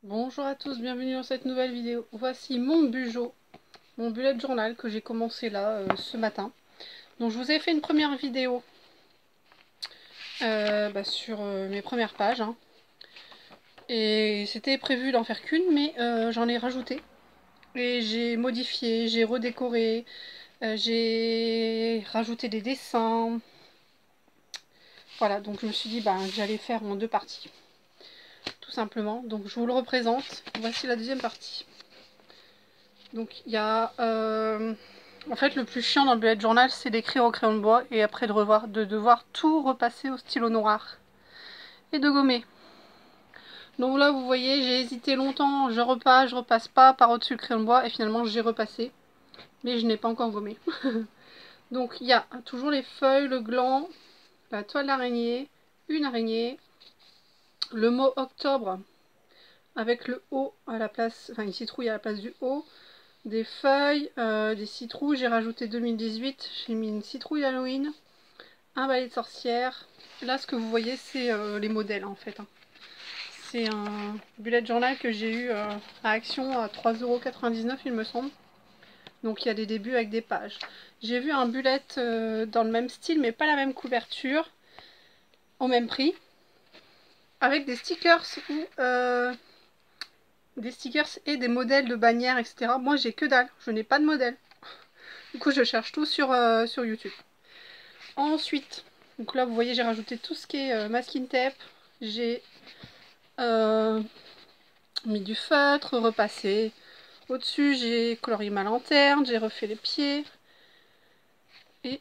Bonjour à tous, bienvenue dans cette nouvelle vidéo. Voici mon bujo, mon bullet journal que j'ai commencé là ce matin. Donc je vous ai fait une première vidéo sur mes premières pages. Et c'était prévu d'en faire qu'une, mais j'en ai rajouté. Et j'ai modifié, j'ai redécoré, j'ai rajouté des dessins. Voilà, donc je me suis dit que j'allais faire en deux parties. Tout simplement. Donc je vous le représente. Voici la deuxième partie. Donc il y a... en fait, le plus chiant dans le bullet journal, c'est d'écrire au crayon de bois et après de devoir tout repasser au stylo noir et de gommer. Donc là, vous voyez, j'ai hésité longtemps, je repasse pas par au-dessus le crayon de bois et finalement j'ai repassé, mais je n'ai pas encore gommé. Donc il y a toujours les feuilles, le gland, la toile d'araignée, une araignée, le mot octobre avec le O à la place, enfin une citrouille à la place du O. Des feuilles, des citrouilles, j'ai rajouté 2018, j'ai mis une citrouille Halloween, un balai de sorcière. Là ce que vous voyez c'est les modèles en fait. C'est un bullet journal que j'ai eu à Action à 3,99 € il me semble. Donc il y a des débuts avec des pages. J'ai vu un bullet dans le même style mais pas la même couverture, au même prix, avec des stickers des stickers et des modèles de bannières, etc. Moi j'ai que dalle, je n'ai pas de modèle. Du coup je cherche tout sur YouTube. Ensuite, donc là vous voyez j'ai rajouté tout ce qui est masking tape. J'ai mis du feutre, repassé. Au-dessus j'ai colorié ma lanterne, j'ai refait les pieds. Et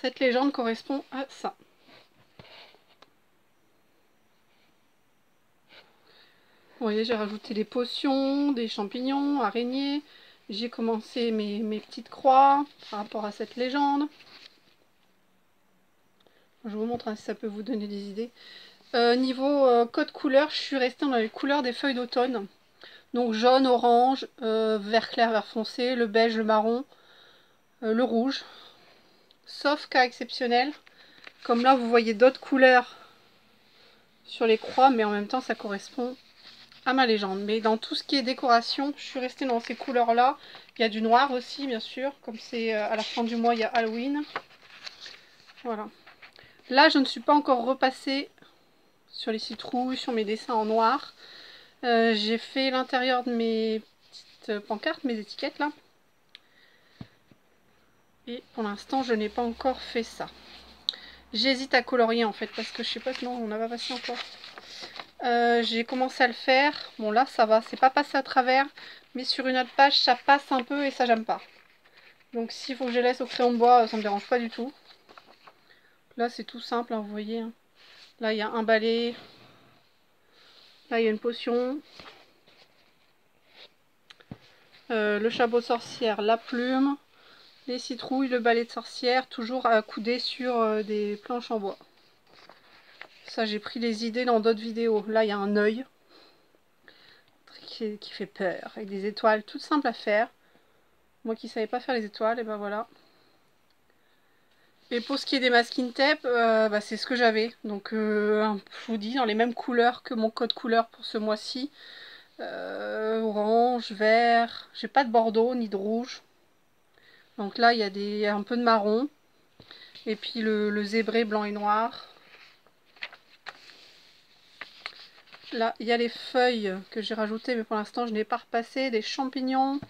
cette légende correspond à ça. Vous voyez j'ai rajouté des potions, des champignons, araignées. J'ai commencé mes petites croix par rapport à cette légende. Je vous montre si ça peut vous donner des idées. Niveau code couleur, je suis restée dans les couleurs des feuilles d'automne. Donc jaune, orange, vert clair, vert foncé, le beige, le marron, le rouge. Sauf cas exceptionnel, comme là vous voyez d'autres couleurs sur les croix, mais en même temps ça correspond à ma légende. Mais dans tout ce qui est décoration, je suis restée dans ces couleurs-là. Il y a du noir aussi, bien sûr, comme c'est à la fin du mois, il y a Halloween. Voilà. Là, je ne suis pas encore repassée sur les citrouilles, sur mes dessins en noir. J'ai fait l'intérieur de mes petites pancartes, mes étiquettes là. Et pour l'instant, je n'ai pas encore fait ça. J'hésite à colorier en fait, parce que je sais pas, non, on n'a pas passé encore. J'ai commencé à le faire. Bon là, ça va, c'est pas passé à travers. Mais sur une autre page, ça passe un peu et ça, j'aime pas. Donc s'il faut que je laisse au crayon de bois, ça me dérange pas du tout. Là, c'est tout simple, hein, vous voyez. Là, il y a un balai. Là, il y a une potion. Le chapeau de sorcière, la plume. Les citrouilles, le balai de sorcière, toujours accoudé sur des planches en bois. Ça, j'ai pris les idées dans d'autres vidéos. Là, il y a un œil qui fait peur, avec des étoiles toutes simples à faire. Moi qui savais pas faire les étoiles, et ben voilà. Et pour ce qui est des masking tape, c'est ce que j'avais. Donc, je vous dis, dans les mêmes couleurs que mon code couleur pour ce mois-ci. Orange, vert. J'ai pas de bordeaux ni de rouge. Donc là, il y a un peu de marron. Et puis le zébré blanc et noir. Là, il y a les feuilles que j'ai rajoutées, mais pour l'instant, je n'ai pas repassé. Des champignons,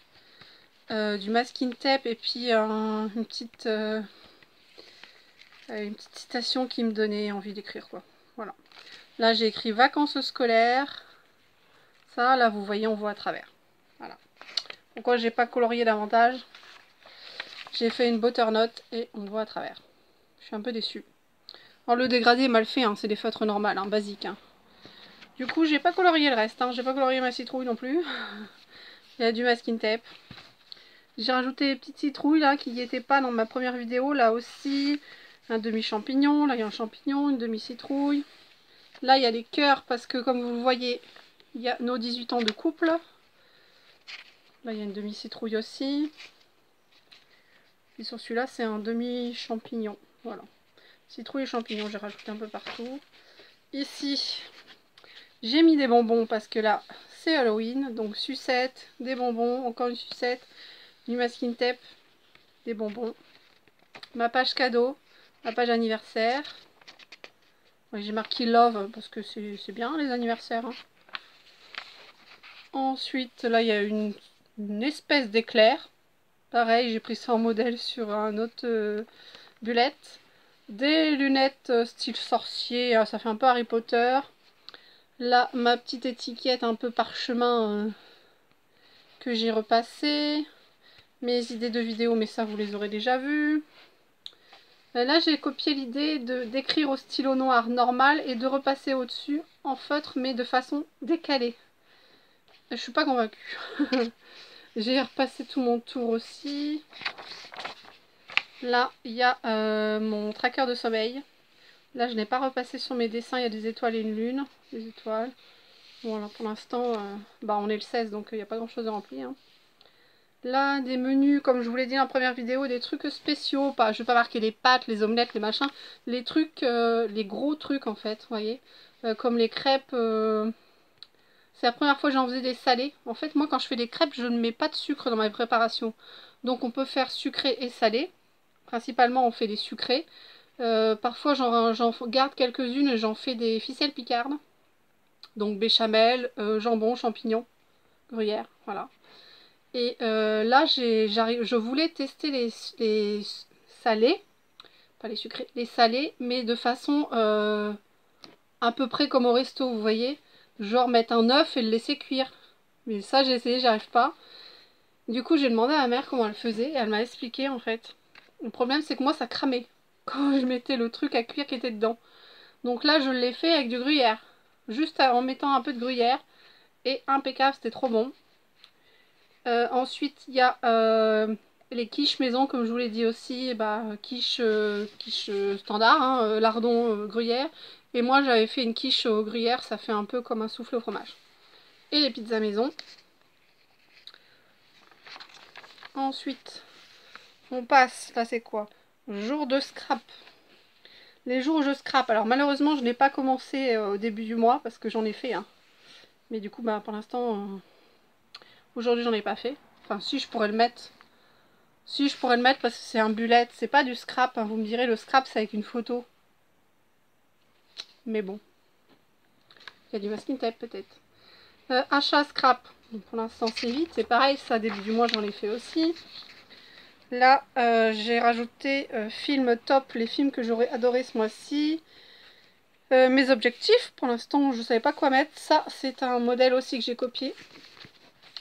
du masking tape et puis une petite citation qui me donnait envie d'écrire, quoi. Voilà. Là, j'ai écrit vacances scolaires. Ça, là, vous voyez, on voit à travers. Voilà. Pourquoi j'ai pas colorié davantage? J'ai fait une butternut et on voit à travers. Je suis un peu déçue. Alors, le dégradé est mal fait, hein, c'est des feutres normales, hein, basiques. Hein. Du coup, j'ai pas colorié le reste. Hein. J'ai pas colorié ma citrouille non plus. Il y a du masking tape. J'ai rajouté des petites citrouilles là qui n'y étaient pas dans ma première vidéo. Là aussi, un demi-champignon. Là, il y a un champignon, une demi-citrouille. Là, il y a les cœurs parce que comme vous le voyez, il y a nos 18 ans de couple. Là, il y a une demi-citrouille aussi. Et sur celui-là, c'est un demi-champignon. Voilà. Citrouille et champignons, j'ai rajouté un peu partout. Ici, J'ai mis des bonbons parce que là, c'est Halloween. Donc sucette, des bonbons, encore une sucette, du masking tape, des bonbons. Ma page cadeau, ma page anniversaire. Ouais, j'ai marqué love parce que c'est bien les anniversaires. Hein. Ensuite, là, il y a une espèce d'éclair. Pareil, j'ai pris ça en modèle sur un autre bullette. Des lunettes style sorcier, ça fait un peu Harry Potter. Là, ma petite étiquette un peu parchemin que j'ai repassée. Mes idées de vidéos, mais ça, vous les aurez déjà vues. Là, j'ai copié l'idée d'écrire au stylo noir normal et de repasser au-dessus en feutre, mais de façon décalée. Je suis pas convaincue. J'ai repassé tout mon tour aussi. Là, il y a mon tracker de sommeil. Là, je n'ai pas repassé sur mes dessins. Il y a des étoiles et une lune. Des étoiles. Bon, alors pour l'instant, on est le 16, donc il n'y a pas grand-chose de rempli. Hein. Là, des menus, comme je vous l'ai dit en première vidéo, des trucs spéciaux. Pas, je ne vais pas marquer les pâtes, les omelettes, les machins. Les trucs, les gros trucs en fait, vous voyez. Comme les crêpes. C'est la première fois que j'en faisais des salés. En fait, moi, quand je fais des crêpes, je ne mets pas de sucre dans ma préparation. Donc, on peut faire sucré et salé. Principalement, on fait des sucrés. Parfois, j'en garde quelques-unes et j'en fais des ficelles picardes. Donc, béchamel, jambon, champignons, gruyère, voilà. Et là, je voulais tester les salés, pas les sucrés, les salés, mais de façon à peu près comme au resto, vous voyez. Genre mettre un œuf et le laisser cuire. Mais ça, j'ai essayé, j'y arrive pas. Du coup, j'ai demandé à ma mère comment elle faisait et elle m'a expliqué en fait. Le problème, c'est que moi, ça cramait quand je mettais le truc à cuire qui était dedans. Donc là, je l'ai fait avec du gruyère. Juste en mettant un peu de gruyère. Et impeccable, c'était trop bon. Ensuite, il y a les quiches maison, comme je vous l'ai dit aussi. Quiche standard, hein, lardon, gruyère. Et moi, j'avais fait une quiche au gruyère. Ça fait un peu comme un soufflé au fromage. Et les pizzas maison. Ensuite, on passe, là c'est quoi? Jour de scrap. Les jours où je scrape. Alors malheureusement, je n'ai pas commencé au début du mois parce que j'en ai fait. Hein. Mais du coup, pour l'instant, aujourd'hui, j'en ai pas fait. Enfin, si, je pourrais le mettre. Si, je pourrais le mettre parce que c'est un bullet. C'est pas du scrap. Hein. Vous me direz, le scrap, c'est avec une photo. Mais bon. Il y a du masking tape peut-être. Achat scrap. Donc, pour l'instant, c'est vite. C'est pareil, ça, début du mois, j'en ai fait aussi. Là, j'ai rajouté film top, les films que j'aurais adoré ce mois-ci. Mes objectifs, pour l'instant, je ne savais pas quoi mettre. Ça, c'est un modèle aussi que j'ai copié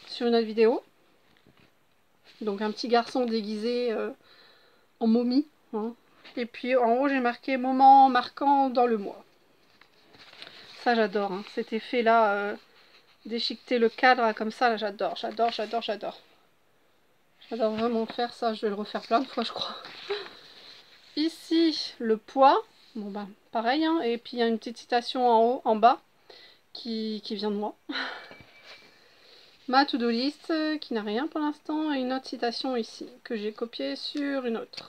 sur une autre vidéo. Donc, un petit garçon déguisé en momie. Hein. Et puis, en haut, j'ai marqué « Moment marquant dans le mois ». Ça, j'adore. Hein. Cet effet-là, déchiqueter le cadre comme ça, j'adore, j'adore, j'adore, j'adore. J'adore vraiment faire ça. Je vais le refaire plein de fois, je crois. Ici, le poids. Bon, pareil. Hein. Et puis, il y a une petite citation en haut, en bas, qui vient de moi. Ma to-do list, qui n'a rien pour l'instant. Et une autre citation ici, que j'ai copiée sur une autre.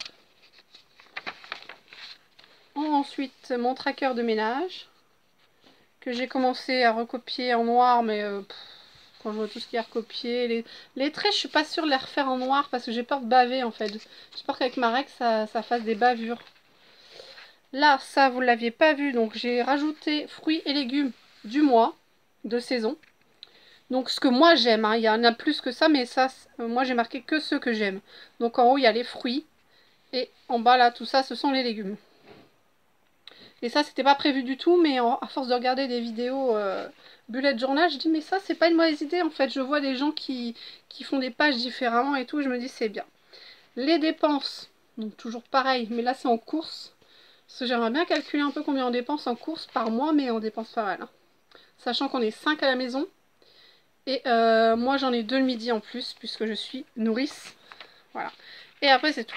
Ensuite, mon tracker de ménage, que j'ai commencé à recopier en noir, mais quand je vois tout ce qui est recopié, les traits, je suis pas sûre de les refaire en noir parce que j'ai peur de baver en fait. J'ai peur qu'avec ma règle, ça fasse des bavures. Là, ça, vous ne l'aviez pas vu, donc j'ai rajouté fruits et légumes du mois, de saison. Donc ce que moi j'aime, hein, il y en a plus que ça, mais ça, moi j'ai marqué que ceux que j'aime. Donc en haut, il y a les fruits, et en bas, là, tout ça, ce sont les légumes. Et ça, c'était pas prévu du tout, mais à force de regarder des vidéos bullet journal, je dis, mais ça, c'est pas une mauvaise idée, en fait. Je vois des gens qui font des pages différemment et tout, je me dis, c'est bien. Les dépenses, donc toujours pareil, mais là, c'est en course. Parce que j'aimerais bien calculer un peu combien on dépense en course par mois, mais on dépense pas mal. Hein. Sachant qu'on est 5 à la maison. Et moi, j'en ai 2 le midi en plus, puisque je suis nourrice. Voilà. Et après, c'est tout.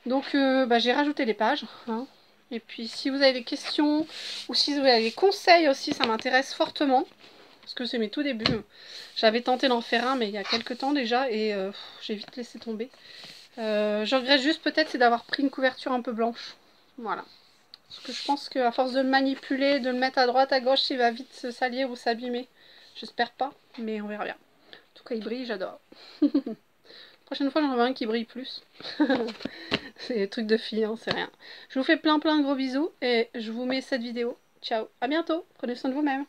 Donc, j'ai rajouté les pages. Hein. Et puis, si vous avez des questions, ou si vous avez des conseils aussi, ça m'intéresse fortement. Parce que c'est mes tout débuts. J'avais tenté d'en faire un, mais il y a quelques temps déjà, et j'ai vite laissé tomber. Je regrette juste peut-être, c'est d'avoir pris une couverture un peu blanche. Voilà. Parce que je pense qu'à force de le manipuler, de le mettre à droite, à gauche, il va vite se salir ou s'abîmer. J'espère pas, mais on verra bien. En tout cas, il brille, j'adore. Prochaine fois, j'en veux un qui brille plus. C'est des trucs de filles, hein, c'est rien. Je vous fais plein de gros bisous et je vous mets cette vidéo. Ciao, à bientôt, prenez soin de vous-même.